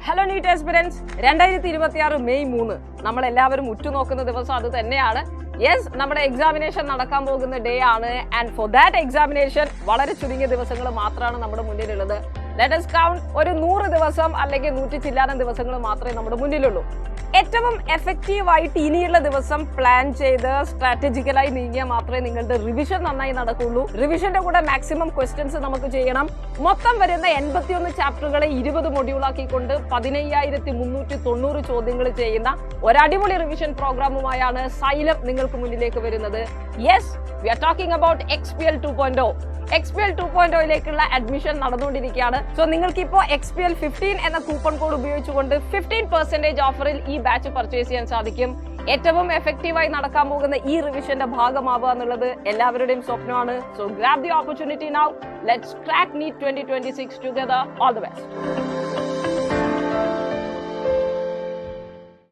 Hello NEET aspirants 2026 May 3 നമ്മൾ എല്ലാവരും ഉറ്റുനോക്കുന്ന ദിവസം അത് തന്നെയാണ്. യെസ്, നമ്മുടെ എക്സാമിനേഷൻ നടക്കാൻ പോകുന്ന ഡേ ആണ്. ആൻഡ് ഫോർ ദാറ്റ് എക്സാമിനേഷൻ വളരെ ചുരുങ്ങിയ ദിവസങ്ങൾ മാത്രമാണ് നമ്മുടെ മുന്നിലുള്ളത്. ലെറ്റ് us count ഒരു 100 ദിവസം അല്ലെങ്കിൽ 100 ചില്ലാനം ദിവസങ്ങൾ മാത്രമേ നമ്മുടെ മുന്നിലുള്ളൂ. ഏറ്റവും എഫക്റ്റീവായിട്ട് ഇനിയുള്ള ദിവസം പ്ലാൻ ചെയ്ത് സ്ട്രാറ്റജിക്കലായി നീങ്ങിയാൽ മാത്രമേ നിങ്ങളുടെ റിവിഷൻ നന്നായി നടക്കുള്ളൂ. റിവിഷന്റെ കൂടെ മാക്സിമം ക്വസ്റ്റ്യൻസ് നമുക്ക് ചെയ്യണം. മൊത്തം വരുന്ന 81 ചാപ്റ്ററുകളെ 20 മൊഡ്യൂളാക്കിക്കൊണ്ട് 15,390 ചോദ്യങ്ങൾ ചെയ്യുന്ന ഒരടിപൊളി റിവിഷൻ പ്രോഗ്രാമുമായാണ് സൈലം നിങ്ങൾക്ക് മുന്നിലേക്ക് വരുന്നത്. Yes, we are talking about XPL 2.0. XPL 2.0യിലേക്കുള്ള അഡ്മിഷൻ നടന്നുകൊണ്ടിരിക്കുകയാണ്. സോ നിങ്ങൾക്ക് ഇപ്പോൾ XPL 15 എന്ന കൂപ്പൺ കോഡ് ഉപയോഗിച്ചുകൊണ്ട് 15% ഓഫറിൽ ഈ ബാച്ച് പർച്ചേസ് ചെയ്യാൻ സാധിക്കും. ഏറ്റവും എഫക്റ്റീവായി നടക്കാൻ പോകുന്ന ഈ റിവിഷന്റെ ഭാഗമാവുക എന്നുള്ളത് എല്ലാവരുടെയും സ്വപ്നമാണ്. So grab the opportunity now. Let's crack NEET 2026 together. All the best.